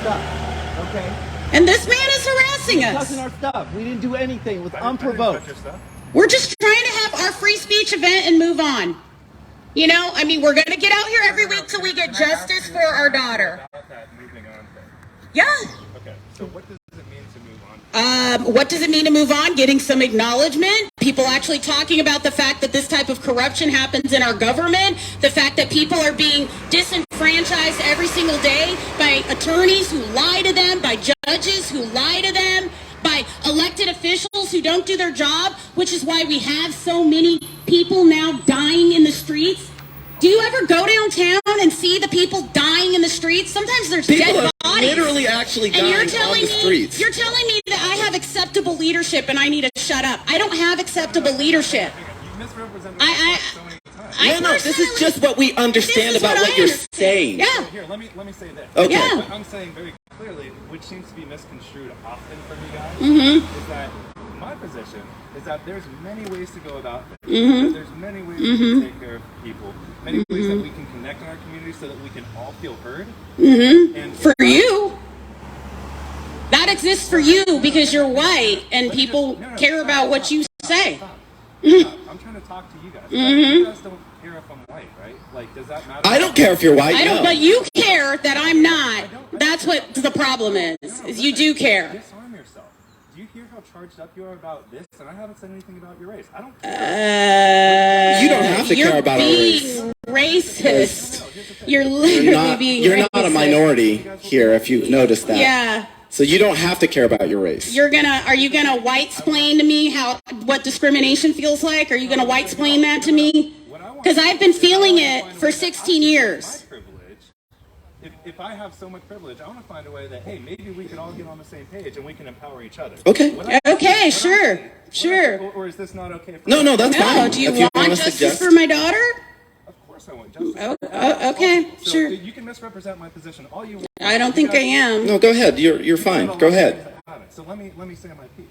stuff, okay? And this man is harassing us. Touching our stuff. We didn't do anything. It was unprovoked. We're just trying to have our free speech event and move on. You know, I mean, we're going to get out here every week till we get justice for our daughter. Yeah. Okay, so what does it mean to move on? What does it mean to move on? Getting some acknowledgement. People actually talking about the fact that this type of corruption happens in our government. The fact that people are being disenfranchised every single day by attorneys who lie to them, by judges who lie to them, by elected officials who don't do their job, which is why we have so many people now dying in the streets. Do you ever go downtown and see the people dying in the streets? Sometimes there's dead bodies. Literally actually dying on the streets. You're telling me that I have acceptable leadership and I need to shut up. I don't have acceptable leadership. You misrepresented so many times. No, this is just what we understand about what you're saying. Yeah. Here, let me say this. Okay. Yeah. What I'm saying very clearly, which seems to be misconstrued often from you guys, is that my position is that there's many ways to go about this. There's many ways to take care of people, many ways that we can connect in our community so that we can all feel heard. And For you, that exists for you because you're white and people care about what you say. I'm trying to talk to you guys. You guys don't care if I'm white, right? Like, does that matter? I don't care if you're white. I don't, no. but you care that I'm not. That's what the problem is you do care. Disarm yourself. Do you hear how charged up you are about this? And I haven't said anything about your race. I don't care. You don't have to care about our race. You're being racist. You're literally being You're racist. not a minority here, if you've noticed that. Yeah. So you don't have to care about your race. Are you gonna white-splain to me what discrimination feels like? Are you gonna white-splain that to me? Because I've been feeling it for 16 years. If I have so much privilege, I want to find a way that, hey, maybe we could all get on the same page and we can empower each other. Okay. Okay, sure. Or is this not okay for No, that's No, fine. do you If want wanna justice suggest- for my daughter? Of course I want justice. Okay, So sure. you can misrepresent my position all you want. I don't think I am. No, go ahead. You're fine. Go ahead. So let me say my piece.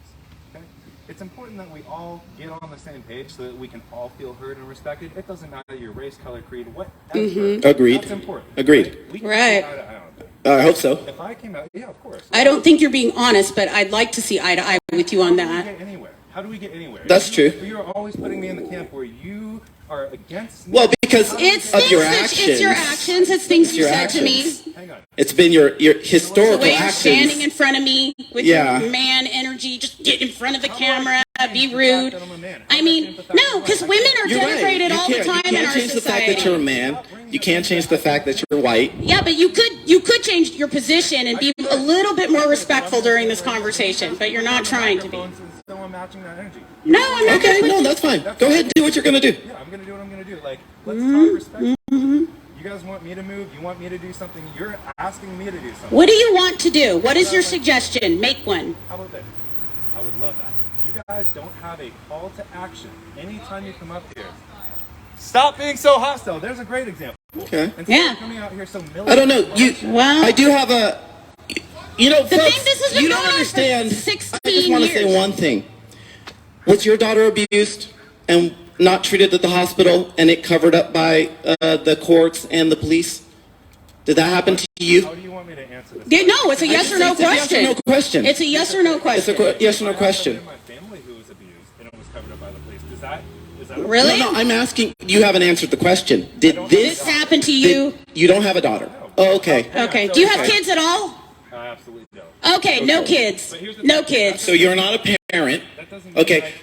Okay? It's important that we all get on the same page so that we can all feel heard and respected. It doesn't matter your race, color, creed, whatever. Agreed. That's important. Agreed. We can Right. see eye to eye on that. I hope so. If I came out, yeah, of course. I don't think you're being honest, but I'd like to see eye to eye with you on that. How do we get anywhere? That's true. You're always putting me in the camp where you are against me. Well, because It's of things your that, actions. it's your actions. It's things you your said to me. actions. Hang on. It's been your The historical way you're actions. standing in front of me with Yeah. your man energy, just get in front of the camera, be The rude. fact that I'm a man. I mean, no, because women are You're right. denigrated You all the can't- time you in can't our change the fact that you're a society. man. You can't change the fact that you're white. Yeah, but you could change your position and be a little bit more respectful during this conversation, but you're not trying to be. Still I'm matching that energy. No, I'm not. Okay, no, that's fine. Go ahead and do what you're going to do. Yeah, I'm going to do what I'm going to do. Like, let's talk respect. You guys want me to move? You want me to do something? You're asking me to do something. What do you want to do? What is your suggestion? Make one. How about that? I would love that. You guys don't have a call to action anytime you come up here. Stop being so hostile. There's a great example. Okay. Instead Yeah. of coming out here so I don't know. Well, I do have a. You know, The folks, thing- this has been you don't going on for understand. 16 I just want to say years. one thing. Was your daughter abused and not treated at the hospital, and it covered up by the courts and the police? Did that happen to you? How do you want me to answer this? Yeah, no, it's a yes or no It's a yes or question. no question. It's a yes or no It's question. a yes or no question. My family who was abused and it was covered up by the police. Is that okay? Really? No, I'm asking. You haven't answered the question. Did This this happened to you? You don't have a daughter. Oh, okay. Okay. Do you have kids at all? I absolutely don't. Okay, no kids. No kids. So you're not a parent. That doesn't mean Okay.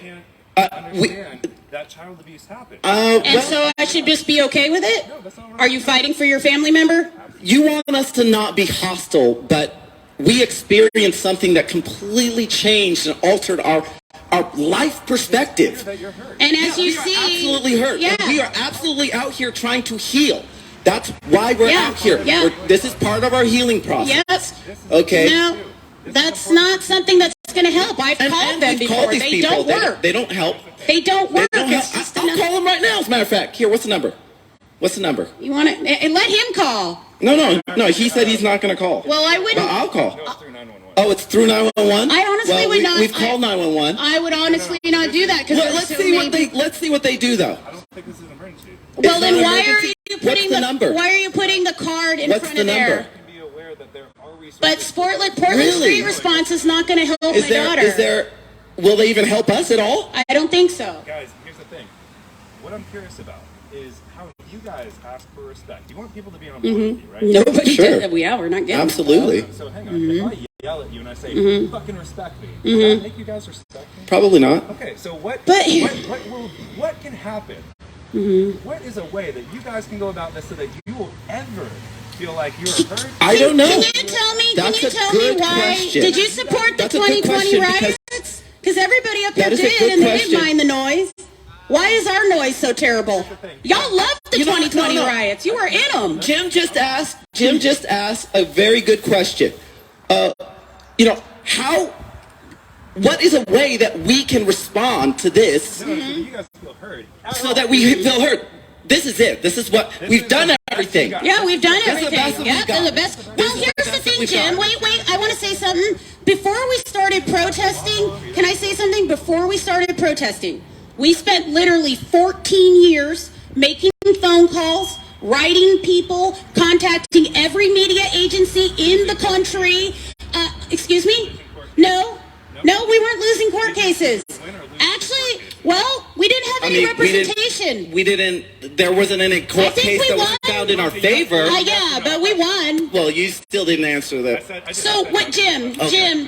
I can't We, understand that child abuse happened. And well, so I should just be okay with it? No, that's not right. Are you fighting for your family member? you want us to not be hostile, but we experienced something that completely changed and altered our life perspective. That you're hurt. And as you We are see, absolutely hurt. Yeah. And we are absolutely out here trying to heal. That's why we're Yeah, out here. yeah. This is part of our healing process. Yes. Okay. No, that's not something that's going to help. I've called them we've before. called these They people. don't They work. They don't help. They don't work. They don't help. It's just I'll enough. call them right now, as a matter of fact. Here, what's the number? What's the number? You want to let him call? No. He said he's not going to call. Well, I wouldn't. But I'll call. No, it's through 911. Oh, it's through 911? I honestly would not. We've called 911. I would honestly not do that because Let's see what they do, though. I don't think this is an emergency. Well, It's then not why are emergency. you What's putting the number? Why are you putting the card in What's front the of there? number? You can be aware that there are But Portland Street Response is not going to help my daughter. Will they even help us at all? I don't think so. Guys, here's the thing. What I'm curious about is how you guys ask for respect. You want people to be on board with you, right? Nobody did that. We're not getting Absolutely. So hang on. If I yell at you and I say, fucking respect me, will that make you guys respect me? Probably not. Okay, so what can happen? What is a way that you guys can go about this so that you will ever feel like you're heard? I don't know. Can you tell me? That's Can you tell me why? Question. Did you support the That's a good 2020 question, riots? Because everybody up there That is a did, good and they question. didn't mind the noise. Why is our noise so terrible? Y'all loved the 2020 riots. You were in them. Jim just asked a very good question. What is a way that we can respond to this So you guys feel heard. so that we feel heard? This is it. This is what we've done everything. Yeah, we've done That's the everything. best that Yeah, we've that's got. the best. Well, This is the here's the best that thing, we've Jim. got. Wait. I want to say something. Before we started protesting, can I say something? Before we started protesting, we spent literally 14 years making phone calls, writing people, contacting every media agency in the country. Excuse me? No, we weren't losing court cases. Actually, well, we didn't have any representation. There wasn't any court case that was found in our favor. Yeah, but we won. Well, you still didn't answer that. So what, Jim,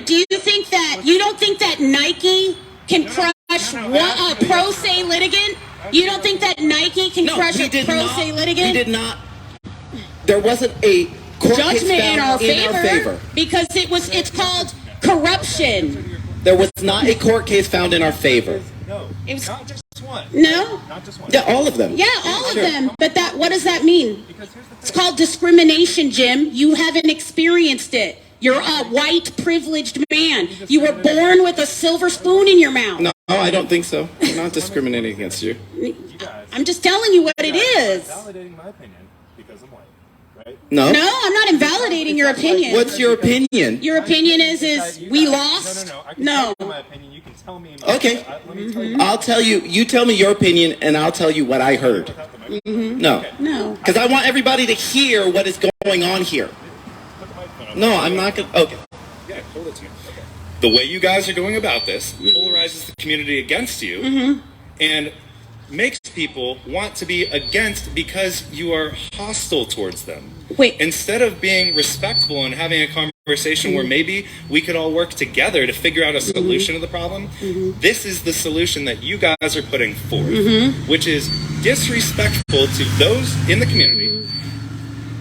do you think that, you don't think that Nike can crush a pro se litigant? You don't think that Nike can crush a pro se litigant? We did not. There wasn't a court case Judgment in our found favor because it's called corruption. There was not a court case found in our favor. No, It was, not just one. no? Not just one. Yeah, all of them. Yeah, all of them. But what does that mean? Because here's the It's thing. called discrimination, Jim. You haven't experienced it. You're a white, privileged man. You were born with a silver spoon in your mouth. No, I don't think so. I'm not discriminating against you. You guys I'm just telling you what it is. validating my opinion because I'm white, right? No? No, I'm not invalidating your opinion. What's your opinion? Your opinion is we lost? No. I can No. tell you my opinion. You can tell me. Okay. Let me tell you. I'll tell you. You tell me your opinion, and I'll tell you what I heard. Without the microphone. No. No. Because I want everybody to hear what is going on here. Put the microphone on. No, I'm not going to. Okay. Yeah, hold it to me. Okay. The way you guys are going about this polarizes the community against you and makes people want to be against because you are hostile towards them. Wait. Instead of being respectful and having a conversation where maybe we could all work together to figure out a solution to the problem, this is the solution that you guys are putting forth, which is disrespectful to those in the community.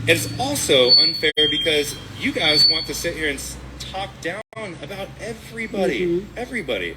It's also unfair because you guys want to sit here and talk down about everybody. Everybody.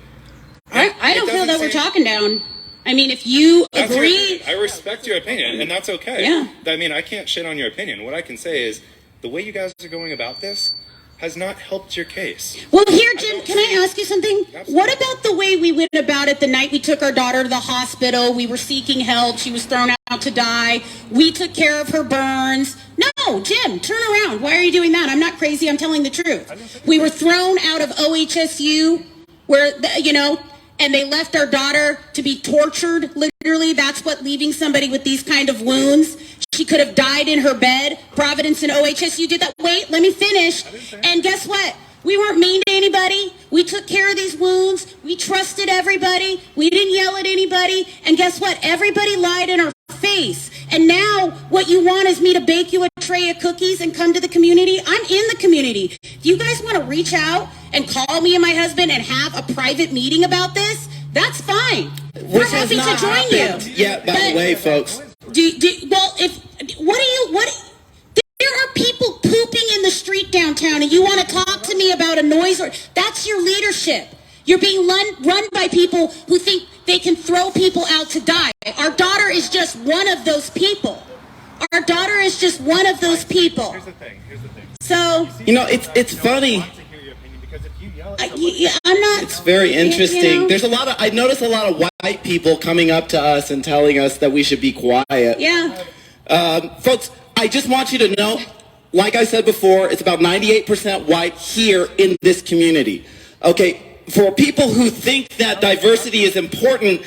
I don't It feel doesn't that we're seem- talking down. I mean, if you That's your agree, opinion. I respect your opinion, and that's okay. Yeah. I mean, I can't shit on your opinion. What I can say is the way you guys are going about this has not helped your case. well, here, Jim, can I ask you something? Absolutely. What about the way we went about it the night we took our daughter to the hospital? We were seeking help. She was thrown out to die. We took care of her burns. No, Jim, turn around. Why are you doing that? I'm not crazy. I'm telling the truth. We were thrown out of OHSU and they left our daughter to be tortured, literally. That's what leaving somebody with these kind of wounds. She could have died in her bed. Providence and OHSU did that. Wait, let me finish. And guess what? We weren't mean to anybody. We took care of these wounds. We trusted everybody. We didn't yell at anybody. And guess what? Everybody lied in our face. And now what you want is me to bake you a tray of cookies and come to the community? I'm in the community. If you guys want to reach out and call me and my husband and have a private meeting about this, that's fine. We're Which has happy not to join happened you. yet, by the way, folks. There are people pooping in the street downtown and you want to talk to me about a noise that's your leadership. You're being run by people who think they can throw people out to die. Our daughter is just one of those people. Our daughter is just one of those people. Here's the thing. So, It's funny. I want to hear your opinion because if you yell at I'm not. It's very interesting. You know? I notice a lot of white people coming up to us and telling us that we should be quiet. Yeah. Folks, I just want you to know, like I said before, it's about 98% white here in this community. Okay, for people who think that diversity is important,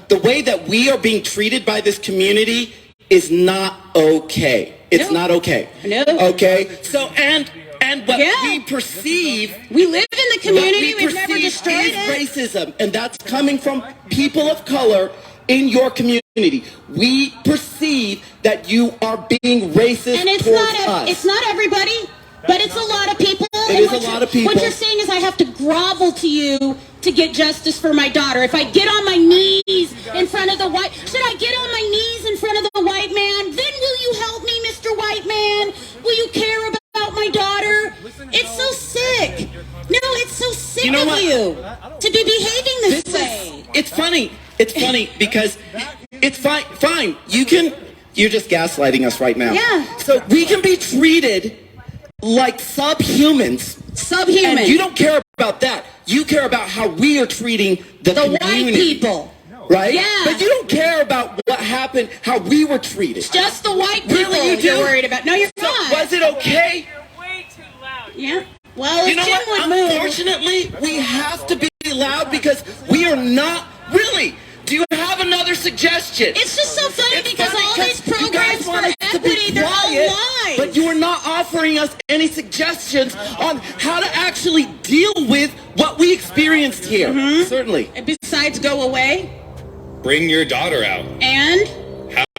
the way that we are being treated by this community is not okay. It's No. not okay. No. Okay? So, and And what Yeah. we perceive, We live in the community. what we We've never perceive destroyed is it. racism, and that's coming from people of color in your community. We perceive that you are being racist And it's towards not us. it's not everybody, but it's a lot of people. It is a lot of people. What you're saying is I have to grovel to you to get justice for my daughter. If I get on my knees in front of the white, should I get on my knees in front of the white man? Then will you help me, Mr. White Man? Will you care about my daughter? It's so sick. No, it's so sick You know of what? you to be behaving this way. It's funny. It's funny because it's fine. Fine. You're just gaslighting us right now. Yeah. So we can be treated like subhumans. Subhuman. And you don't care about that. You care about how we are treating the white community. people. Right? Yeah. But you don't care about what happened, how we were treated. Just the white people Really, you do? you're worried about. No, you're So not. was it okay? Way too loud. Yeah. Well, You if know Jim what? would move. Unfortunately, we have to be loud because we are not really. Do you have another suggestion? It's just so funny It's because funny all because these you guys programs want for us to be equity, they're all quiet, lies. but you are not offering us any suggestions on how to actually deal with what we experienced here. Mm-hmm. Certainly. Besides go away Bring your daughter out. and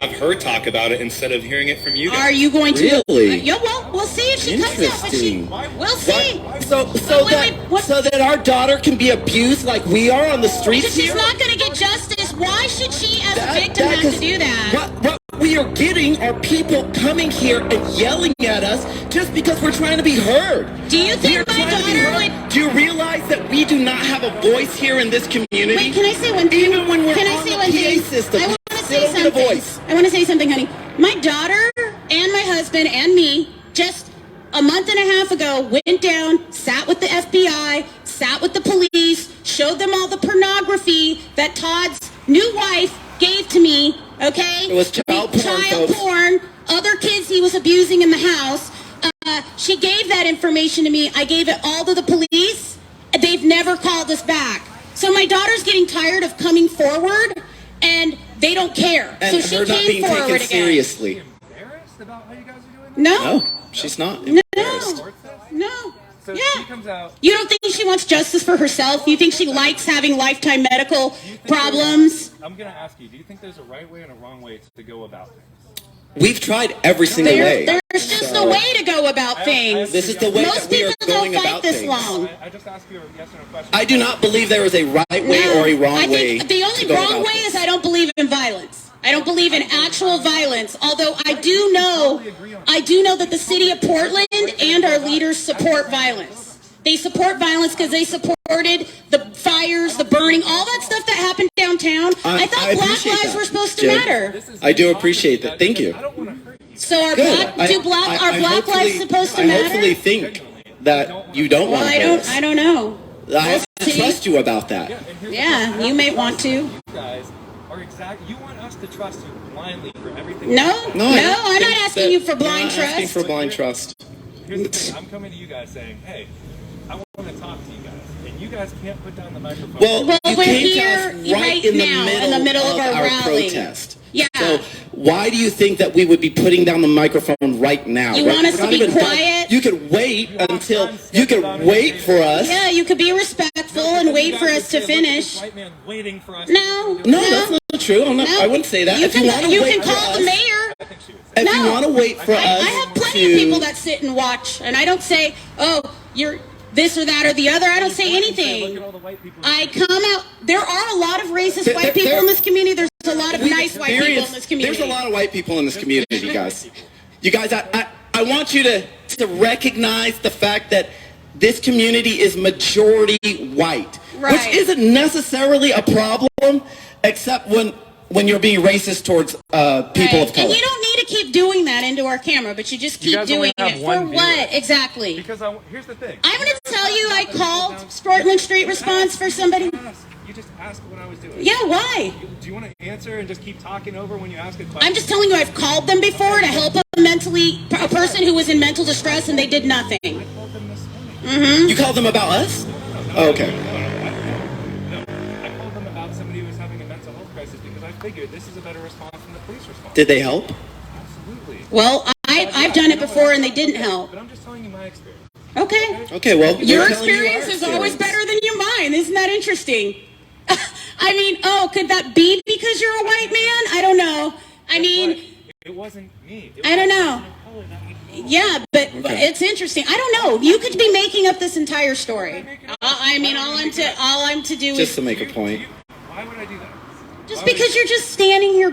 Have her talk about it instead of hearing it from you guys. are you going to Really? Yeah, well, we'll see if she comes out, but she Interesting. we'll see. So What? so that our daughter can be abused like we are on the streets Because she's here? not going to get justice. Why should she as a victim have is- to do that? What we are getting are people coming here and yelling at us just because we're trying to be heard. Do you We are think my trying to be daughter heard. would Do you realize that we do not have a voice here in this community? Wait, can I say one thing? Even when we're Can I on say the one PA thing? system, I we want to still say don't get a something. voice. I want to say something, honey. My daughter and my husband and me just a month and a half ago went down, sat with the FBI, sat with the police, showed them all the pornography that Todd's new wife gave to me, okay? It was child porn, Child folks. porn, other kids he was abusing in the house. She gave that information to me. I gave it all to the police. They've never called us back. So my daughter's getting tired of coming forward, and they don't care. And so she her not came being forward taken again. seriously. Embarrassed about how you guys are doing this? No, No, she's not embarrassed. no. So Yeah. she comes out. You don't think she wants justice for herself? You think she likes having lifetime medical Do you think problems? I'm going to ask you, do you think there's a right way and a wrong way to go about things? We've tried every single way. There's just a way to go about things. This is the way Most that we are people don't going fight about this things. long. I just asked you a yes or no question. I do not believe there is a right way No, or a wrong I way. think the to only go wrong about way this. is I don't believe in violence. I don't believe in actual violence. Although I do know that the city of Portland and our leaders support violence. They support violence because they supported the fires, the burning, all that stuff that happened downtown. I thought Black appreciate lives that, were supposed to Jen. matter. I do appreciate that. Thank you. I don't want to hurt you. So are Good. black lives hopefully- supposed to I matter? hopefully think that you don't Well, want to I don't know. I have to see. trust you about that. And here's the Yeah, thing. you may want to. You guys are you want us to trust you blindly for everything. No, I don't I'm think not asking that- you for I'm blind not asking trust. for blind trust. Here's the thing. I'm coming to you guys saying, hey, I want to talk to you guys. And you guys can't put down the microphone. Well, you we're came here to us right in now, the in the middle of our rally. protest. Yeah. So why do you think that we would be putting down the microphone right now? You Right? want us We're to not be even done. quiet? You could wait until you could wait for us. Yeah, you could be respectful and wait for us to finish. White man waiting for us. No, No, that's not true. no. I wouldn't say that. You If can, wanna you wait can for call us- the mayor. I think she would say. If you No. want to wait for us I have plenty of people that sit and watch, and I don't say, "Oh, you're this or that or the other." I don't say Look anything. at all the white people. I come out. There are a lot of racist There- white people there- in this community. There's a lot of We've nice white people in experienced- this community. There's a lot of white people in this community, guys. You guys, I want you to recognize the fact that this community is majority white, Right. which isn't necessarily a problem, except when you're being racist towards people of color. And you don't need to keep doing that into our camera, but you just keep guys only doing have it. For one what? viewer. Exactly. Because here's the thing. I'm going to tell you I called Portland Street Response for somebody. You just asked what I was doing. Yeah, why? Do you want to answer and just keep talking over when you ask a question? I'm just telling you I've called them before to help a person who was in mental distress, and they did nothing. I called them this morning. You called them about us? Oh, okay. No, I called them about somebody who was having a mental health crisis because I figured this is a better response than the police response. Did they help? Absolutely. Well, I've done it before, and they didn't help. But I'm just telling you my experience. Okay. Okay, well, Your we're telling you our experience is always experience. better than mine. Isn't that interesting? I mean, could that be because you're a white man? I don't know. I mean, It wasn't me. I don't know. Yeah, but it's interesting. I don't know. You could be making up this entire story. I mean, all I'm to do Just is to make a point. Why would I do that? just because you're just standing here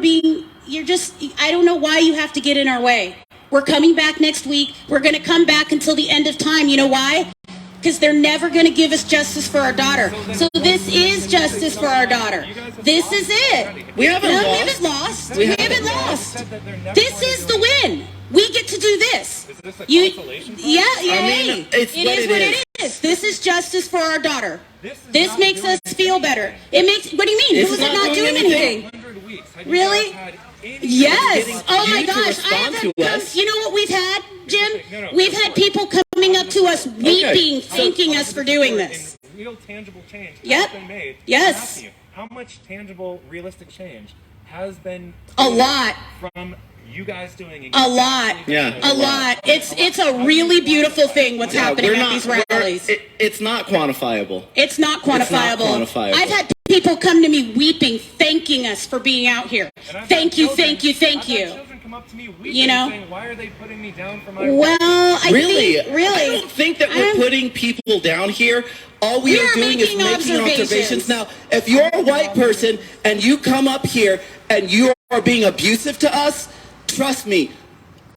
I don't know why you have to get in our way. We're coming back next week. We're going to come back until the end of time. You know why? Because they're never going to give us justice for our daughter. So this is justice for our daughter. This is it. We haven't No, lost. we haven't lost. We We haven't haven't lost. This is the win. We get to do this. Is this a You, consolation prize? yeah, I mean, it's it what is it what is. it is. This is justice for our daughter. This is This not makes doing us feel better. It makes. What do you mean? This Who is is it not not doing doing anything. anything? 100 weeks. Have you Really? guys had any- Yes. getting Oh my you to gosh. I respond have had to us. you know what we've had, Jim? No, We've had people coming up to us weeping, thanking us for doing this. And real tangible change Yep. has been made. Yes. I'm asking you, how much tangible, realistic change has been A lot. from you guys doing A lot. Yeah. A lot. It's a really beautiful thing what's happening we're at not, these we're- rallies. it's not quantifiable. It's not quantifiable. quantifiable. I've had people come to me weeping, thanking us for being out here. And I've Thank had you, children- thank you, thank I've had you. children come up to me weeping, You know? saying, why are they putting me down for my Well, I Really? think, really. I don't think that we're putting people down here. All we We are are doing is making making observations. observations. Now, if you're a white person and you come up here and you are being abusive to us, trust me,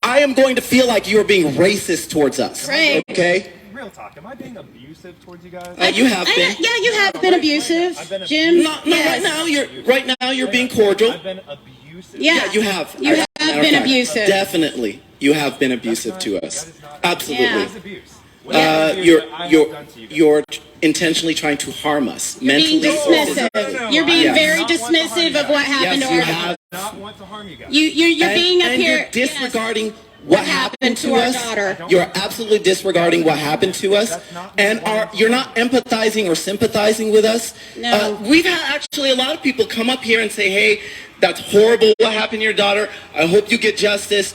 I am going to feel like you're being racist towards us. Right. Okay? Real talk, am I being abusive towards you guys? You have been. Yeah, you have been abusive, I've been Jim. No, Yes. right now you're being cordial. I've been abusive. Yeah. Yeah, you have. You have Matter of been fact, abusive. Definitely, you have been abusive to us. Absolutely. Yeah. That is abuse. Whatever abuse You're that I have done to you guys. you're intentionally trying to harm us mentally. Being dismissive. No. You're being Yes. very Not want to harm dismissive you of what guys. happened Yes, to you our have. Not want to harm you guys. You're being up and here. you're disregarding Yes. what happened to our us. daughter. You're absolutely disregarding what happened to us, and you're not empathizing or sympathizing with us. No. We've had actually a lot of people come up here and say, "Hey, that's horrible. What happened to your daughter? I hope you get justice.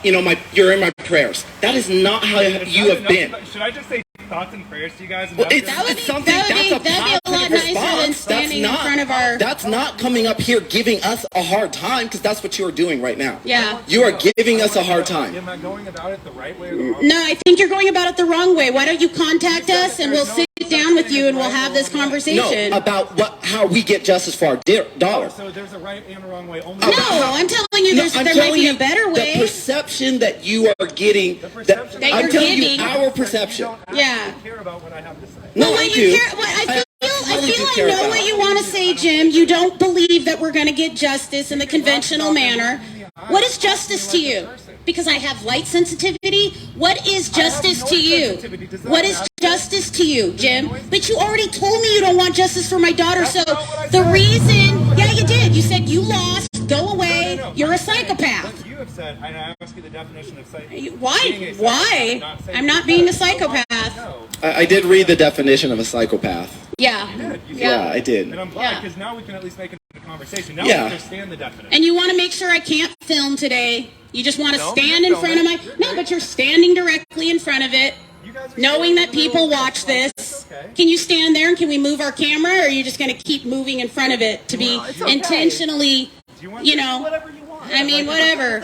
You're in my prayers." That is not how you have been. Should I just say thoughts and prayers to you guys? Well, it's, That would it's be- something that would that's be- a that'd be a lot positive nicer than response. standing in front of our- That's not coming up here giving us a hard time, because that's what you are doing right now. Yeah. You are giving us a hard time. Am I going about it the right way or the wrong way? No, I think you're going about it the wrong way. Why don't you contact us and we'll sit down with you and we'll have this No, conversation. about how we get justice for our daughter. So there's a right and a wrong way. Only No, I'm telling you No, there I'm might telling be you a better way. the perception that you are getting. perception that I'm you're telling giving. you our perception. Yeah. care about what I have to say. No, Well, I what do. you care, what I absolutely do feel care I know about what it. you want to say, Jim. You don't believe that we're going to get justice in the conventional manner. What is justice to you? Because I have light sensitivity? What is justice noise to you? sensitivity. Does that What is matter? justice to you, Jim? But you already told me you don't want justice for my daughter, so not what I the said. reason... Yeah, you did. You said you lost, go away, No. you're a I'm saying psychopath. What you have said, and I ask you the definition of psychopath. Why? Why? I'm not being a psychopath. No. I did read the definition of a psychopath. Yeah. You Yeah, I did. And I'm Yeah. glad, because now we can at least make it a conversation. Now Yeah. we understand the definition. And you want to make sure I can't film today. You just want to No, stand you're in front of my... filming. No, but you're standing directly in front of it, You guys are knowing that standing in the people middle of watch the- this. Okay. Can you stand there and can we move our camera, or are you just going to keep moving in front of it to be it's okay. intentionally, Do you want you to- know... Whatever you want. I mean, whatever.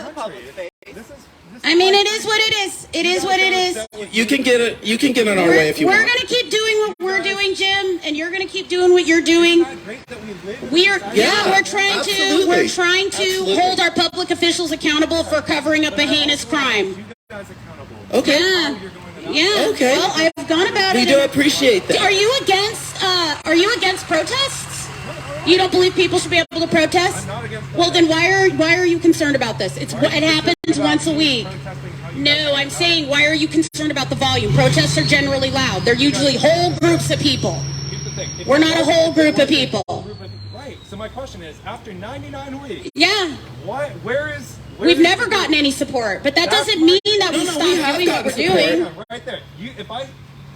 This is I mean, it is what it is. It is what it is. You can get it. You can get in our way if you We're want. going to keep doing what we're doing, Jim, and you're going to keep doing what you're doing. great that we live. We are, Yeah, we're trying to absolutely. hold our public officials accountable for covering up a heinous crime. You guys accountable. Okay. Yeah, yeah. Okay. Well, I've gone about We it. do appreciate that. Are you against protests? You don't believe people should be able to protest? not against Well, then why are you concerned about this? It happens once a week. Protesting how you No, I'm saying, why are you concerned about the volume? Protests are generally loud. They're usually whole groups of people. Here's the thing. If We're you not a want- whole group of people. Right. So my question is, after 99 weeks, Yeah. where is We've never gotten any support, but that doesn't mean that we No, stop we have doing what we're gotten support. doing. Yeah, right there.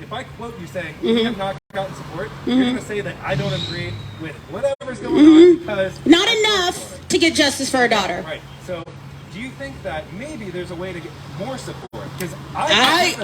If I quote you saying Mm-hmm. you have not gotten support, you're going to say that I don't agree with whatever's going on because Mm-hmm. Not enough to get justice for our daughter. Right. So, do you think that maybe there's a way to get more support? Because I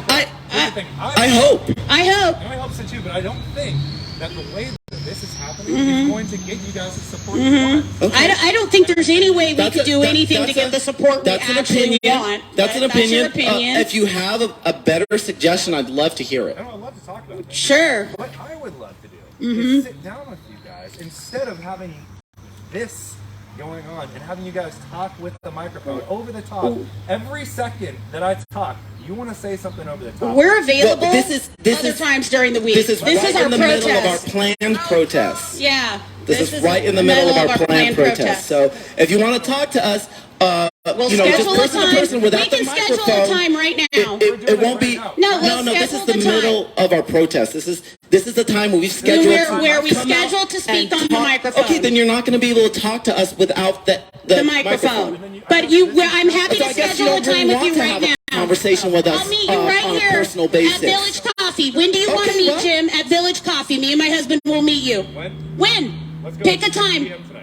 hope. I hope. and I hope so too, but I don't think that the way that this is happening is going to get you guys the support you want. Okay. I don't think there's any way we could do anything to that's get the support we That's an actually opinion. want. That's an That's your opinion. opinion. If you have a better suggestion, I'd love to hear it. I know, I'd love to talk about that. Sure. What I would love to do is sit down with you guys instead of having this going on and having you guys talk with the microphone over the top. Every second that I talk, you want to say something over the top. We're available Well, this other is- times during the week. This is right our in the protest. middle of our planned protests. Yeah. This is right in the middle of our planned protest. So if you want to talk to us, We'll you know, just schedule a person time. to person without We can the schedule microphone. a time right now. It won't be. No, let's This is schedule the the time. middle of our protest. This is the time where we schedule Where we come out schedule to speak and on the talk. microphone. Okay, then you're not going to be able to talk to us without the microphone. But I'm happy So to I guess you schedule a don't time really with want you to right have a now. conversation with us I'll meet you right on a here personal basis. at Village Coffee. When do you want to meet, well- Jim? At Village Coffee. Me and my husband will meet you. When? Let's go Pick at a 6 time. p.m. tonight.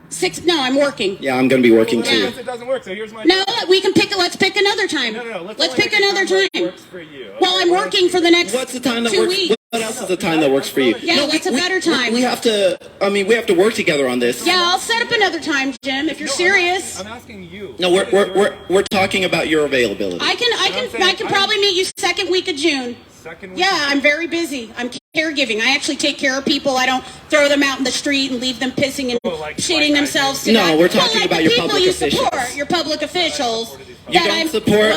6. No, I'm working. Yeah, I'm going to be working Well, too. then it doesn't work, so here's my No, we can pick. Let's pick another time. No. Let's only pick pick a another that time. works for you. Well, I'm working for the next What's the time that 2 works? weeks. What else is the time that works for you? Yeah, what's a better time? We have to. I mean, we have to work together on this. Yeah, I'll set up another time, Jim. If you're serious, I'm asking you. No, we're talking about your availability. I can probably meet you second week of June. Second week. Yeah, I'm very busy. I'm caregiving. I actually take care of people. I don't throw them out in the street and leave them pissing and shitting themselves to No, death. we're talking about your the people public you officials. support, your public officials. You don't support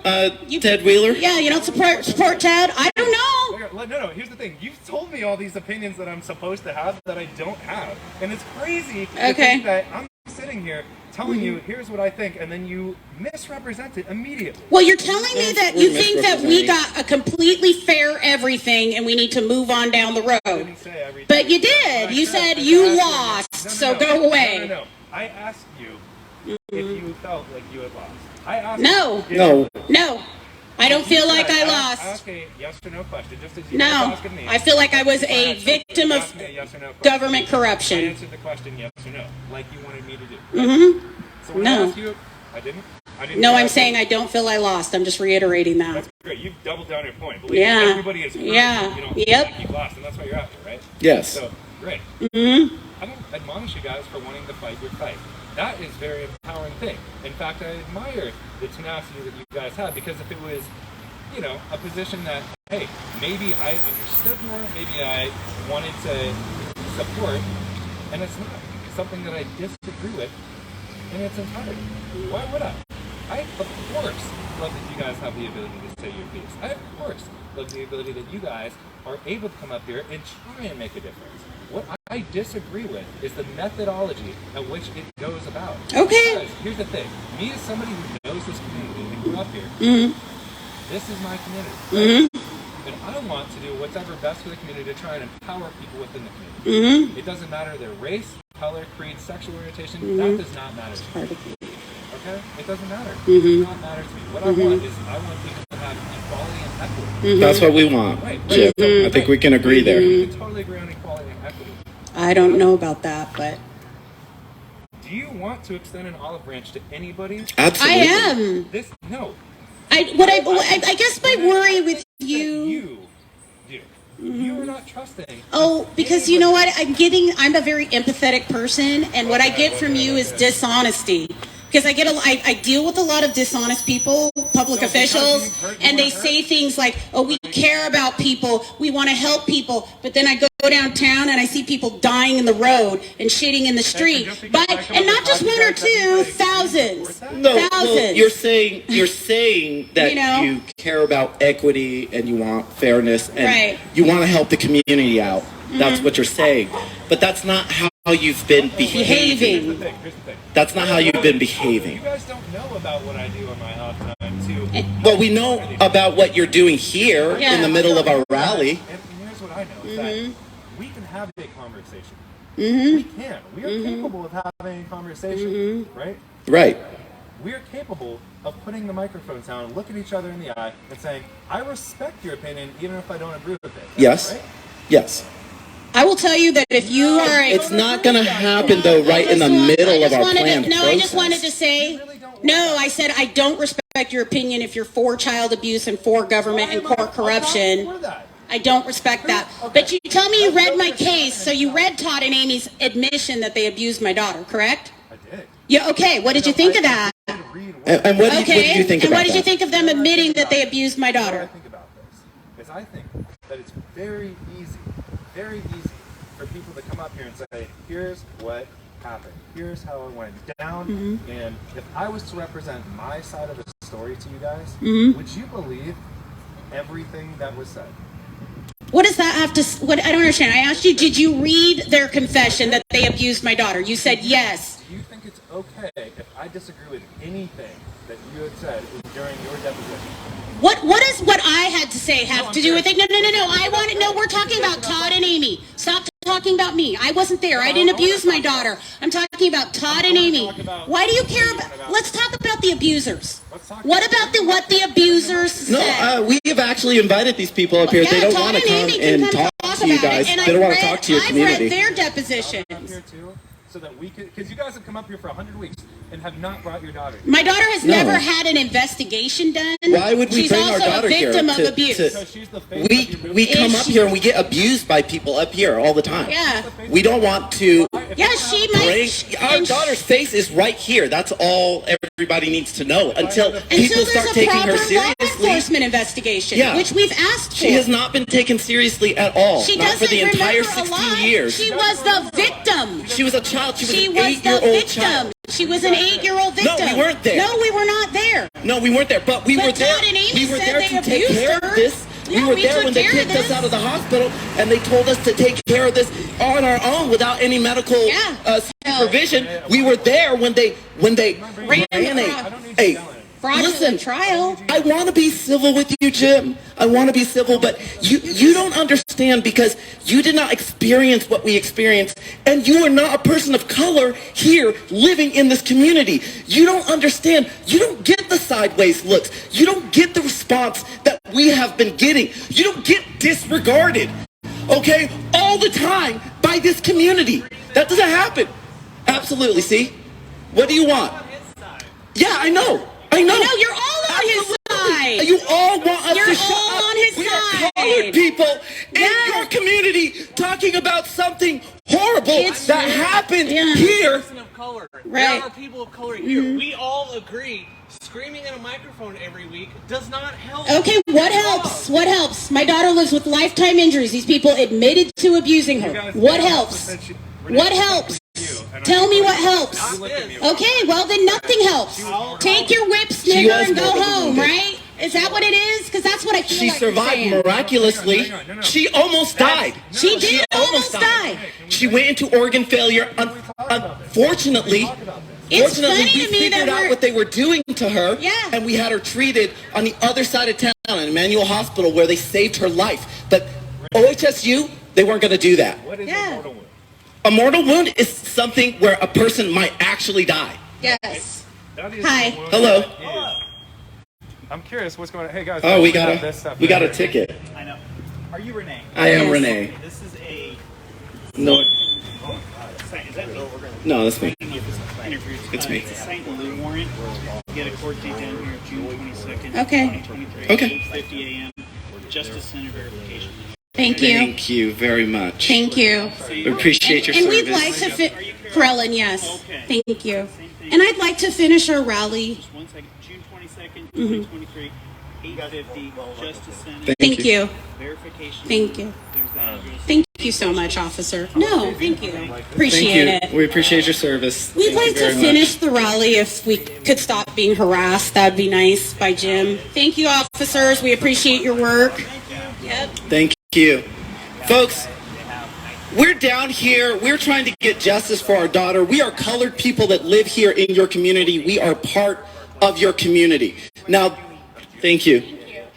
Ted Wheeler? Yeah, you don't support Ted. I don't know. No. Here's the thing. You've told me all these opinions that I'm supposed to have that I don't have, and it's crazy to Okay. think that I'm sitting here telling you here's what I think, and then you misrepresent it immediately. Well, you're telling me that you We're think that we got a completely fair everything and we need to move on down the I road. didn't say everything. But you did. You said you lost, so go away. No. I asked you if you felt like you had lost. I asked No. you. No. I don't feel like I lost. Ask a yes or no question, just as you No. asked me. I feel like I was a victim of Ask me a yes or no question. government I corruption. answered the question yes or no, like you wanted me to do. Mm-hmm. So when I No. asked you, I didn't. No, I'm saying I don't feel I lost. I'm just reiterating that. That's great. You've doubled down your point. Believe Yeah. me, everybody is hurt. Yeah. You don't Yep. think you've lost, and that's why you're out here, right? Yes. So great. Mm-hmm. I don't admonish you guys for wanting to fight your fight. That is a very empowering thing. In fact, I admire the tenacity that you guys have, because if it was, you know, a position that, hey, maybe I understood more, maybe I wanted to support, and it's not something that I disagree with in its entirety. Why would I? I, of course, love that you guys have the ability to say your piece. I, of course, love the ability that you guys are able to come up here and try and make a difference. What I disagree with is the methodology at which it goes about. Okay. Because here's the thing. Me as somebody who knows this community and grew up here, this is my community. And I want to do whatever best for the community to try and empower people within the community. It doesn't matter their race, color, creed, sexual orientation. That does not matter to me. Okay? It doesn't matter. It does not matter to me. What I want is I want people to have equality and equity. That's what we want, Right. Jim. I think we can agree there. We can totally agree on equality and equity. I don't know about that, but Do you want to extend an olive branch to anybody? I Absolutely. am. This no. I guess my worry with That you. you do. You are not trusting. Oh, because you know what? I'm a very empathetic person, and what I get from you is dishonesty. Because I deal with a lot of dishonest people, public officials, and they say things like, "Oh, we care about people, we want to help people," but then I go downtown and I see people dying in the road and shitting in the street, and not just one or two, thousands, No, well, thousands. you're saying that You know? you care about equity and you want fairness and Right. you want to help the community out. That's what you're saying. But that's not how you've been behaving. Here's the thing. That's not how you've been You behaving. guys don't know about what I do on my off time too. Well, we know about what you're doing here Yeah. in the middle of our rally. And here's what I know: is that we can have a conversation. We can. We are capable of having a conversation, right? Right. We are capable of putting the microphones down, looking each other in the eye, and saying, "I respect your opinion, even if I don't agree with it." Yes. Right? Yes. I will tell you that if you are a... It's not going to happen, though, right in the middle of our planned No, I just protest. wanted to say... No, I said I don't respect respect your opinion if you're for child abuse and for government and court corruption. I don't respect that. But you tell me you read my case, so you read Todd and Amy's admission that they abused my daughter, correct? I did. Yeah, okay. What did you think of that? And what did you think and about what did you that? think of them admitting that they abused my What I daughter? think about this is I think that it's very easy for people to come up here and say, here's what happened. Here's how it went down. And if I was to represent my side of the story to you guys, would you believe everything that was said? What does that have to? What I don't understand. I asked you, did you read their confession that they abused my daughter? You said yes. Do you think it's okay if I disagree with anything that you had said during your deposition? What does what I had to say have to do with it? No. I want to know. We're talking about Todd and Amy. Stop talking about me. I wasn't there. I didn't abuse my daughter. I'm talking about Todd and Amy. Why do you care about? Let's talk about the abusers. What about what the abusers said? No, we have actually invited these people up here. Yeah, They don't Todd want to and come Amy and can talk to you about guys. it, and They don't want to talk to your I've community. read their depositions. I'm here too, so that we could, because you guys have come up here for 100 weeks and have not brought your daughter here. My daughter has No. never had an investigation done. Why would we She's bring our also daughter a victim here of abuse. So she's the face of your movement. We come up here and we get abused by people up here all the time. Yeah. We don't want to Yeah, she might. bring our and daughter's face is right here. That's all everybody needs to know until people until start there's a taking proper her law seriously. enforcement investigation, Yeah. which we've asked for. She has not been taken seriously at all. She not doesn't for the entire remember a 16 lot. years. She was the victim. She was a child. She was She an was the 8-year-old victim. child. She was an 8-year-old victim. No, we weren't there. No, we were not there. No, we weren't there, but we But were there. Todd and Amy We were said there they to take abused care her. of this. Yeah, we were we there took when they care of kicked us this. out of the hospital, and they told us to take care of this on our own without any medical Yeah. supervision. We were there when they ran a Fraudulent listen. trial. I want to be civil with you, Jim. I want to be civil, but you don't understand because you did not experience what we experienced, and you are not a person of color here living in this community. You don't understand. You don't get the sideways looks. You don't get the response that we have been getting. You don't get disregarded, okay, all the time by this community. That doesn't happen. Absolutely, see? What do you want? Yeah, I know. I know. No, you're all on his side. You all want us You're to shut all up. on his we side. are colored people in Yeah. your community talking about something horrible that happened Yeah. here. Person of color. Right. There are people of color here. We all agree. Screaming in a microphone every week does not help. Okay, what helps? What helps? My daughter lives with lifetime injuries. These people admitted to abusing her. What helps? What helps? Tell me what helps. Okay, well then nothing helps. Take your whips, She nigger, was and go mortally home, wounded. right? Is that what it is? Because that's what I feel She like you're survived saying. miraculously. No. She almost died. She did almost die. She went into organ failure. Unfortunately, It's fortunately, funny we to me figured that out we're... what they were doing to her, Yeah. and we had her treated on the other side of town in Emmanuel Hospital where they saved her life. But OHSU, they weren't going to do that. What is Yeah. a mortal wound? A mortal wound is something where a person might actually die. Yes. That is Hi. a wound Hello. that is- I'm curious what's going on. Hey guys. Oh, we got got a ticket. I know. Are you Renee? I am Yes. Renee. This is a. No, Is that me? no, that's me. Interview. It's me. It's a St. Lou warrant. Get a court date down here June 22nd, Okay. 2023, Okay. 8:50 a.m. Justice Center verification. Thank you. Thank you very much. Thank you. We appreciate your And service. we'd like to Krellin, yes. Okay. Thank you. And I'd like to finish our rally. Just 1 second. June 22nd, 2023, 8:50. Justice Center. Thank you. Verification. Thank you. There's the address. Thank you so much, officer. No, thank you. Appreciate it. We appreciate your service. We'd Thank you like to very much. finish the rally if we could stop being harassed. That'd be nice by Jim. Thank you, officers. We appreciate your work. Yep. Thank you. Folks, we're down here. We're trying to get justice for our daughter. We are colored people that live here in your community. We are part of your community. Now, thank you.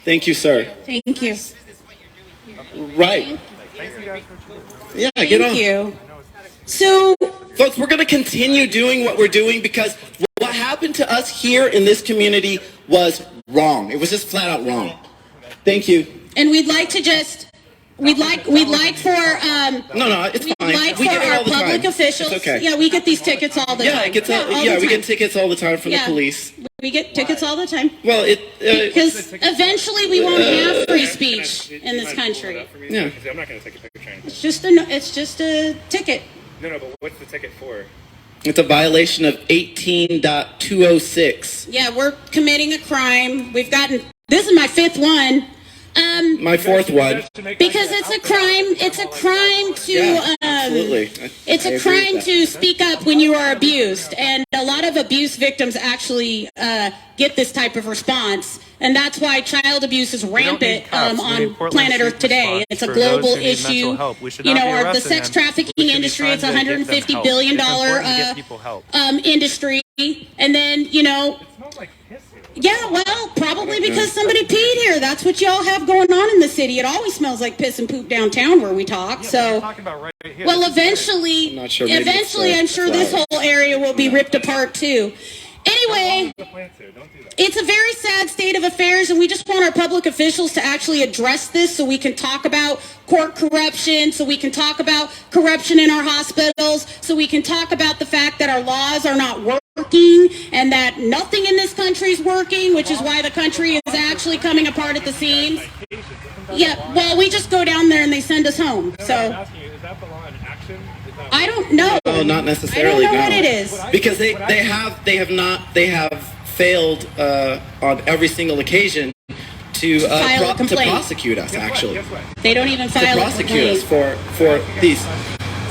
Thank you, sir. Thank you. Right. Yeah, get on. Thank you. So, Folks, we're going to continue doing what we're doing because what happened to us here in this community was wrong. It was just flat out wrong. Thank you. and we'd like to just, we'd like for, No, it's we'd fine. like We for get it our all the public time. officials. It's okay. Yeah, we get these tickets all the Yeah, time. it gets all the we time. get tickets all the time from the Yeah. police. We get tickets all the time. Well, Because eventually we won't have free speech in this country. Yeah. I'm not going to take a picture. It's just a ticket. No, but what's the ticket for? it's a violation of 18.206. Yeah, we're committing a crime. This is my fifth one. My fourth one. Because it's a crime. It's a crime to. Absolutely. It's a crime to speak up when you are abused, and a lot of abuse victims actually get this type of response, and that's why child abuse is rampant on planet Earth today. It's a global issue. You know, the sex trafficking industry. It's a $150 billion industry, and then It smells like piss here. yeah, well, probably because somebody peed here. That's what y'all have going on in the city. It always smells like piss and poop downtown where we talk. We're talking about right here. Well, This is eventually, I'm not sure, maybe I'm sure this whole area will be ripped apart too. Anyway, the plants here. Don't do that. it's a very sad state of affairs, and we just want our public officials to actually address this so we can talk about court corruption, so we can talk about corruption in our hospitals, so we can talk about the fact that our laws are not working and that nothing in this country is working, which is why the country is actually coming apart at the seams. Yeah, well, we just go down there and they send us home. I'm So asking you, is that the law in action? I don't know. No, not necessarily. I don't know no. what it is. Because they have failed on every single occasion to File a complaint. prosecute us. Actually, Guess what? They don't even to file a prosecute us complaint.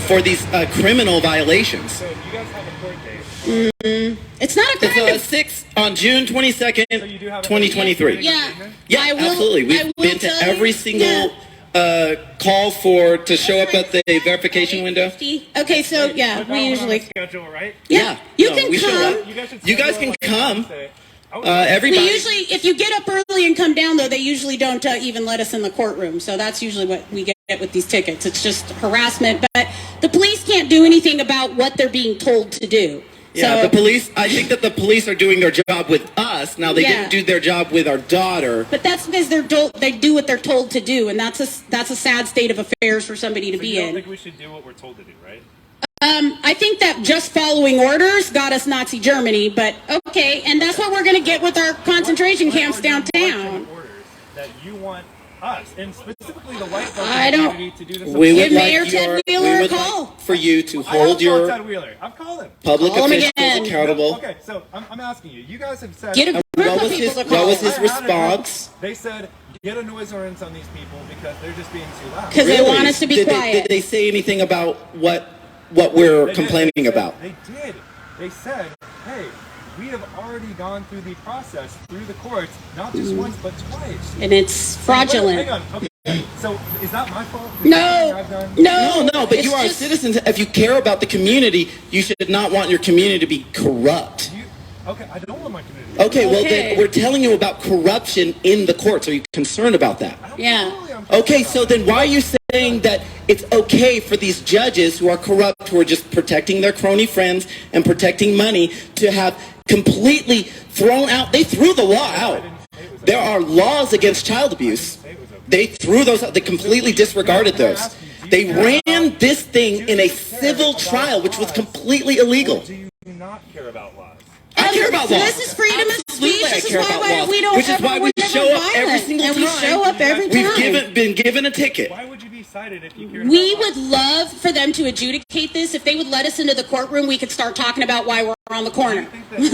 for these criminal violations. So you guys have a court date. It's not a crime. It's on June 22nd, you do have a 2023. Yeah, Yeah, I will, absolutely. I We've will been to tell you- every single yeah. call to show up at the verification window. Okay, so yeah, But we we're on usually. a schedule, right? Yeah, you No, can we show come. up. should You guys schedule can like come. Wednesday. Everybody. We usually, if you get up early and come down, though, they usually don't even let us in the courtroom. So that's usually what we get with these tickets. It's just harassment. But the police can't do anything about what they're being told to do. Yeah, So, the police. I think that the police are doing their job with us. Now they Yeah. didn't do their job with our daughter. but that's because they do what they're told to do, and that's a sad state of affairs for somebody to So be you don't in. think we should do what we're told to do, right? I think that just following orders got us Nazi Germany, but okay, and that's what we're going to get with our concentration camps What are your downtown. marching orders that you want us, and specifically the white folks I in the don't- community, to do this? We would Give Mayor like Ted Wheeler a we would call. like for you to I have hold called your Ted Wheeler. I've called him. public Call him officials again. accountable. Okay, so I'm asking you. You guys have said. Get a group What of was people his to what call. was his I had a group. response? They said get a noise ordinance on these people because they're just being too loud. Because they Really? want us to be did quiet. Did they say anything about what we're They did. complaining They said- about? They did. They said, hey, we have already gone through the process through the courts, not just once but twice. And it's fraudulent. Hang on. Okay. So is that my fault? Is that No, something I've done? no, No, but it's you are just- citizens. If you care about the community, you should not want your community to be corrupt. Okay, I don't want my community. Okay, well, Okay. then we're telling you about corruption in the courts. Are you concerned about that? Yeah. Okay, so then why are you saying that it's okay for these judges who are corrupt, who are just protecting their crony friends and protecting money, to have completely thrown out? They threw the law out. There are laws against child abuse. They threw those out. They completely disregarded those. They ran this thing in a civil trial, which was completely illegal. Do you not care about laws? I care about laws. This is freedom of Absolutely, speech. I This is care about why laws, we don't which is why we we're show never up every violent, single and time. we show up every We've time. been given a ticket. Why would you be cited if you cared We about would love for them to adjudicate this. If they would let us into the courtroom, we could start talking about why we're on the corner. Do you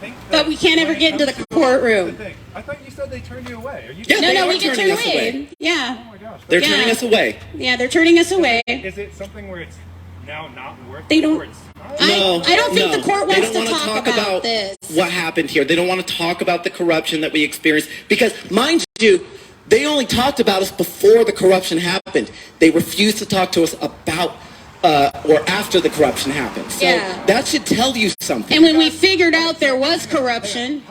think that But we can't ever when it get into comes the to- courroom. Here's the thing. I thought you said they turned you away. Are you Yeah, No, they no, are we get turning turned us away. away. Yeah, Oh my gosh. They're Yeah. turning us away. yeah, they're turning us away. Is it something where it's now not worth They the don't- courts? No, I don't think no. the court They wants don't to wanna talk about this. what happened here. They don't want to talk about the corruption that we experienced because, mind you, they only talked about us before the corruption happened. They refused to talk to us about or after the corruption happened. So Yeah. that should tell you something. And when we figured out there was corruption,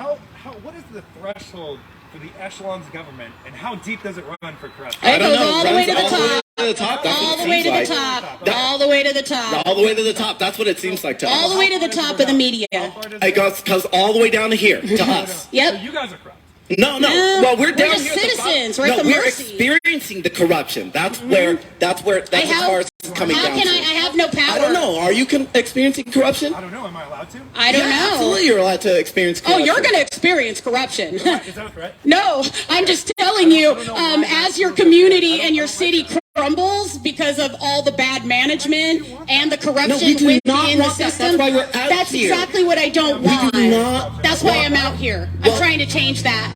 What is the threshold for the echelons of government, and how deep does it run for corruption? it I don't goes know. all the way to the Runs all top. the way to the top. That's All what the it way to seems the like. top. All the way to the top. All the way to the top. That's what it seems like to All us. the way to the top of the media. It goes all the way down to here, to us. Yep. So you guys are corrupt. No. No, Well, we're we're down just here at the bottom. citizens. We're at No, the we're mercy. experiencing the corruption. That's as far as coming How down can to. I have no power. I don't know. Are you experiencing corruption? I don't know. Am I allowed to? I don't Yeah, know. absolutely, you're allowed to experience Oh, corruption. you're going to experience corruption. Is that a threat? No, I'm just telling you, as your community and your city crumbles because of all the bad management and the corruption No, we do not within the want that. system. That's why we're out That's here. exactly what I don't want. do not That's why I'm out here. I'm trying to change that.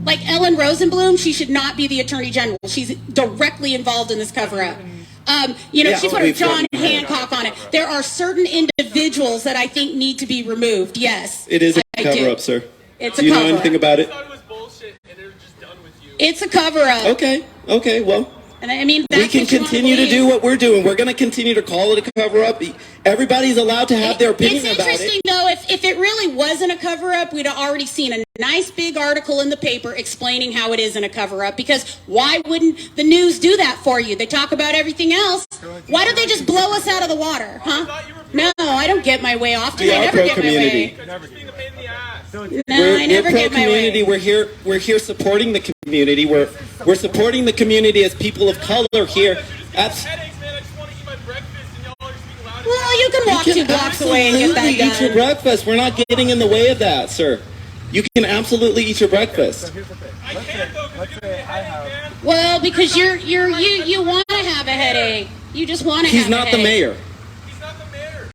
Like Ellen Rosenblum, she should not be the Attorney General. She's directly involved in this cover-up. Yeah, she put her we've John done that. Hancock on it. There are certain individuals that I think need to be removed. Yes, It is a I do. cover-up, sir. It's Do a you know cover-up. anything about it? I thought it was bullshit, and they're just done with you. It's a cover-up. Okay, well. And I mean, We that's can what you wanna continue to believe. do what we're doing. We're going to continue to call it a cover-up. Everybody's allowed to have their opinion It's about interesting, it. though, if it really wasn't a cover-up, we'd have already seen a nice big article in the paper explaining how it isn't a cover-up. Because why wouldn't the news do that for you? They talk about everything else. Why don't they just blow us out of the water, huh? No, I don't get my way often. We I are never get my pro-community. way. Because you're just being a pain in the ass. No, I never get my pro-community. way. We're here supporting the community. We're supporting the community as people of color here. That's headaches, man. I just want to eat my breakfast, and y'all are just being loud. Well, you can walk You 2 can blocks away and get absolutely that eat your done. breakfast. We're not getting in the way of that, sir. You can absolutely eat your breakfast. Here's the thing. I can't though, because you're giving me a headache, man. Well, because you want to have a headache. You just want to He's have a not the headache. mayor. He's not the mayor.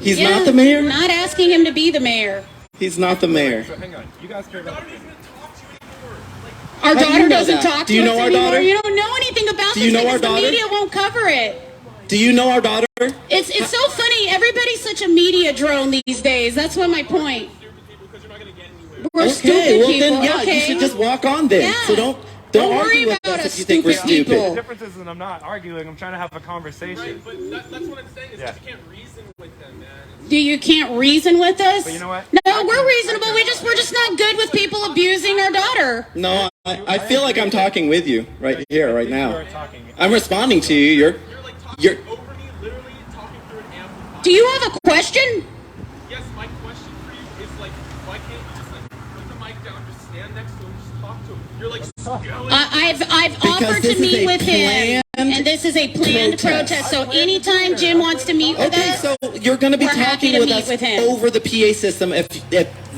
He's Yeah, not the mayor? Not asking him to be the mayor. He's not the mayor. So hang on. You guys care about Daughter doesn't even talk to you anymore. Like, Our How do you daughter know doesn't that? talk Do to you us know our anymore. daughter? You don't know anything about Do this you know because our the daughter? media won't cover it. Do you know our daughter? It's so funny. Everybody's such a media drone these days. That's what my point. stupid people, because you're not going to get anywhere. We're Okay, stupid well people. then, yeah, okay? you should just walk on then. Yeah. So don't Don't argue worry with about us us if you think we're stupid stupid. people. The difference is that I'm not arguing. I'm trying to have a conversation. Right, but that's what I'm saying is Yeah. you can't reason with them, man. You can't reason with us? But you know what? No, we're reasonable. We're just not good with people abusing our daughter. No, I feel like I'm talking with you right here, right You now. are talking. I'm responding to you. You're like talking You're- over me, literally talking through an amplifier. Do you have a question? Yes, my question for you is like, why can't you just like put the mic down, just stand next to him, just talk to him? You're like yelling. I've Because offered this to is meet a with him, planned and this is a planned protest. So anytime Jim wants to meet with Okay, us, so you're going to be We're happy talking to with meet us with him. over the PA system if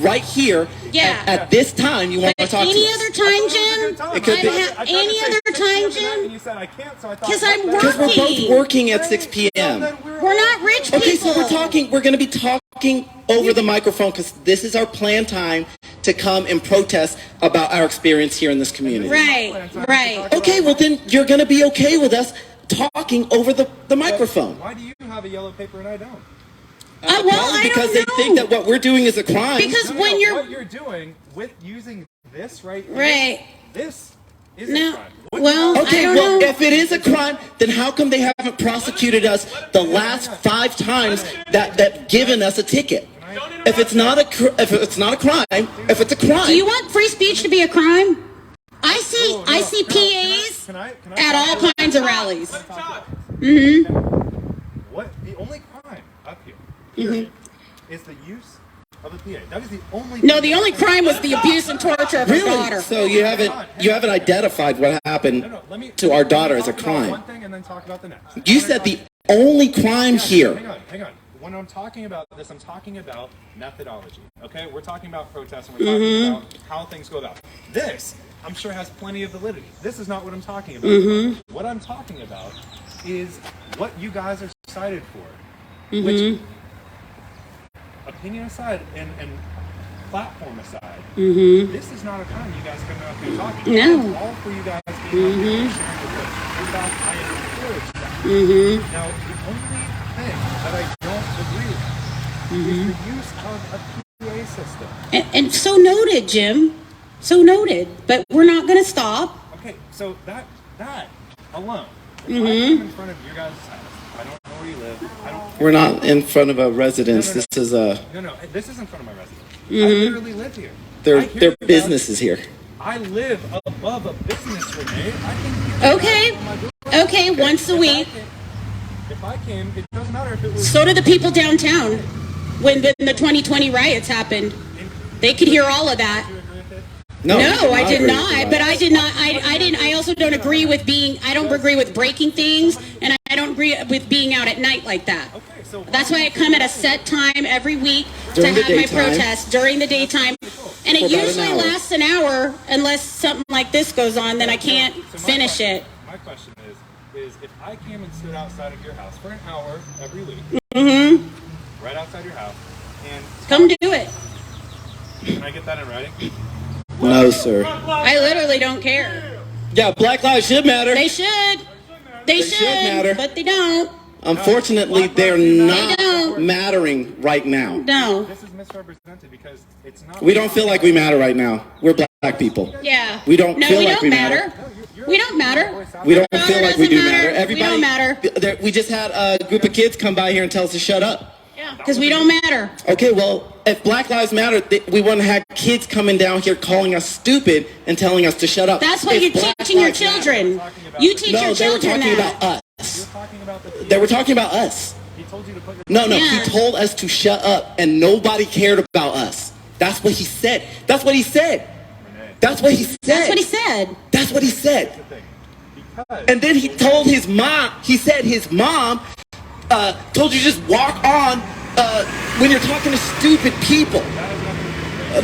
right here Yeah. at this time you want to but talk to any us. other time, Jim, It could be- any other time, Jim, And you said I can't, so I thought. 'Cause I'm Because we're both working. working at 6 p.m. we're not rich people. Okay, so we're going to be talking over the microphone because this is our planned time to come and protest about our experience here in this community. Right. Okay, well then you're going to be okay with us talking over the microphone. Why do you have a yellow paper and I don't? Well, Probably I because don't they know. think that what we're doing is a crime. Because when what you're you're doing with using this right here, right. this is No. a crime. What Well, you- Okay, I don't well, know. if it is a crime, then how come they haven't prosecuted us the last 5 times that given us a ticket? If it's not a crime, if it's a crime, Do you want free speech to be a crime? I see PAs Can I at all kinds of rallies. Let's talk. What the only crime up here is the use of a PA. That is the only. No, the only crime was the abuse and torture of her really? daughter. So you haven't identified what happened Let me to our daughter as a talk about crime. One thing and then talk about the next. You When I said talk- the only crime Hang here. on. When I'm talking about this, I'm talking about methodology. Okay, we're talking about protests and we're talking about how things go about. This, I'm sure, has plenty of validity. This is not what I'm talking about. What I'm talking about is what you guys are cited for. Which, opinion aside and platform aside, this is not a crime. You guys coming up here talking. No. I'm all for you guys being up here and sharing your voice. In fact, I encourage that. Now, the only thing that I don't agree with is the use of a PA system. And so noted, Jim. So noted. But we're not going to stop. Okay, so that alone, if I come in front of your guys' house, I don't know where you live, I don't. We're not in front of a residence. No. This is a No, this is in front of my residence. I literally live here. I their hear you guys- business is here. I live above a business, Renee. I can hear you Okay. guys on my door. Okay, once a week. If I came, it doesn't matter if it was. So do the people downtown when the 2020 riots happened. They could hear all of that. Do you agree with it? No, I did agree not. with But I did not. I didn't. I also don't agree with being. I don't agree with breaking things, and I don't agree with being out at night like that. Okay, so That's why I come at a set time every week During to the have my daytime. protest during the daytime, and it For about an usually hour. lasts an hour unless something like this goes on. Then I can't So my finish question- it. My question is if I came and stood outside of your house for an hour every week, right outside your house, and Come do it. can I get that in writing? No, sir. I literally don't care. Yeah, Black Lives should matter. They should. They should, matter. but they don't. Unfortunately, they're They not don't. mattering right now. No. This is misrepresented because it's not. We don't feel like we matter right now. We're black people. Yeah. We don't No, feel we like don't we matter. You're We don't matter. We don't No, feel it like we doesn't do matter. matter. Everybody, We don't matter. We just had a group of kids come by here and tell us to shut up. Yeah, because we don't matter. Okay, well, if Black Lives Matter, we wouldn't have kids coming down here calling us stupid and telling us to shut up. That's what If you're Black teaching your Lives Matter- children. You teach No, your they were children talking that. about You're us. talking about the. They were talking about us. He told you to put your. No, Yeah. he told us to shut up, and nobody cared about us. That's what he said. That's what he said. That's what he said. That's what he said. That's what he said. Because And then he told his mom, he said his mom told you just walk on when you're talking to stupid people.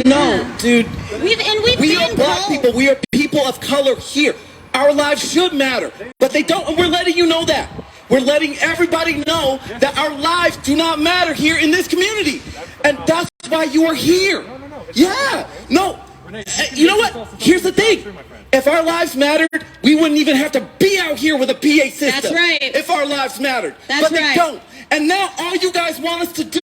No, dude. We've We been are black called. people. We are people of color here. Our lives should matter, but they don't, and we're letting you know that. We're letting everybody know that our lives do not matter here in this community. And that's why you are here. Yeah. No. You know what? Here's the thing. If our lives mattered, we wouldn't even have to be out here with a PA system. That's right. If our lives mattered. That's but they right. don't. And now all you guys want us to do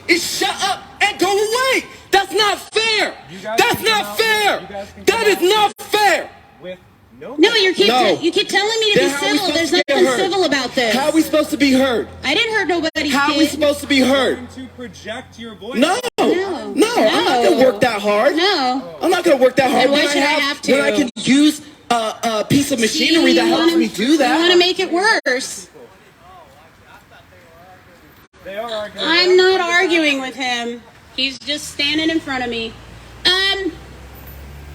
is shut up and go away. That's not fair. guys That's can not come out- fair. you guys can That come is out not fair. with no. No, you keep No. you keep telling me to Then be how are we civil. supposed There's to get nothing heard? civil about this. How are we supposed to be heard? I didn't hurt nobody's How are we kid. supposed to be heard? To project your voice. No, I'm not gonna work that hard. No. I'm not gonna work that hard. Then why When should I have to? When I can use a piece of machinery that helps me do You want to that. make it worse. They are arguing. I'm not arguing with him. He's just standing in front of me.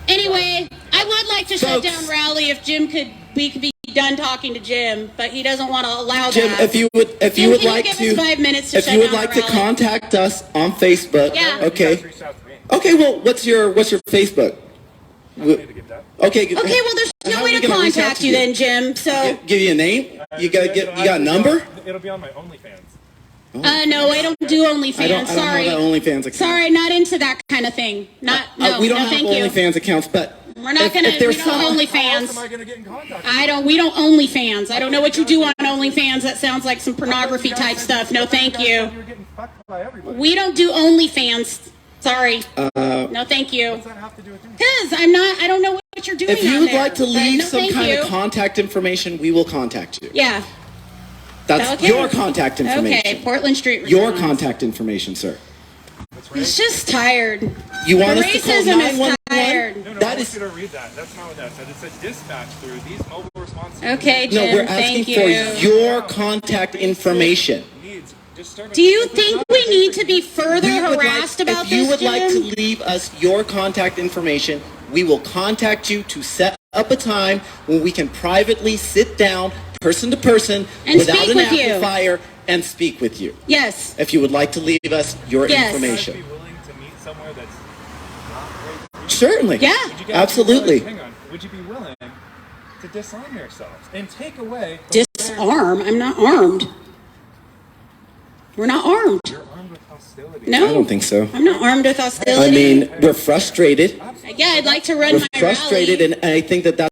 Anyway, I would like to shut Folks. down Rowley if we could be done talking to Jim, but he doesn't want to allow Jim, that. if you would Jim, like can you give to, us 5 minutes to if shut you would down like the to rally? contact us on Facebook, Yeah. okay, Reach out to me. okay. Well, what's your Facebook? I need to get that. Okay, Okay, well, there's How no are way we to gonna reach out contact to you you? then, Jim. So, give you a name. You got a number? It'll be on my OnlyFans. no, I don't do OnlyFans. I don't Sorry. have an OnlyFans account. Sorry, not into that kind of thing. No, we don't no, have thank you. OnlyFans accounts, but We're not if gonna. there's We don't How else am OnlyFans. I gonna get in contact? We don't OnlyFans. I don't know what you do on OnlyFans. That sounds like some pornography type stuff. No, thank you. You're getting fucked by everybody. We don't do OnlyFans. Sorry. No, thank you. What's that have to do with me? Because I don't know what you're doing if you on would there. like to But leave no, some thank kind you. of contact information, we will contact you. Yeah. That's Okay. your contact information. Okay, Portland Street Your Response. contact information, sir. He's just tired. You want The us to call racism is 911? tired. No, I That want is you to read that. That's not what that said. It said dispatch through these mobile response. Okay, no. Jim, We're asking thank for you. your contact information. Needs disturbance. Do you think we need to be further We would harassed like, about if you this, would Jim? like to leave us your contact information, we will contact you to set up a time when we can privately sit down, person to person, And without speak an with you. amplifier, and speak with you. Yes. If you would like to leave us your Yes. Would you information, guys be willing to meet somewhere that's not right? certainly. Yeah. Would you guys be Absolutely. willing- hang on. Would you be willing to disarm yourselves and take away the Disarm? I'm not armed. We're not armed. You're armed with hostility. No. I don't think so. I'm not armed with hostility. I mean, we're frustrated. Yeah, I'd like to run We're my frustrated, rally. and I think that that's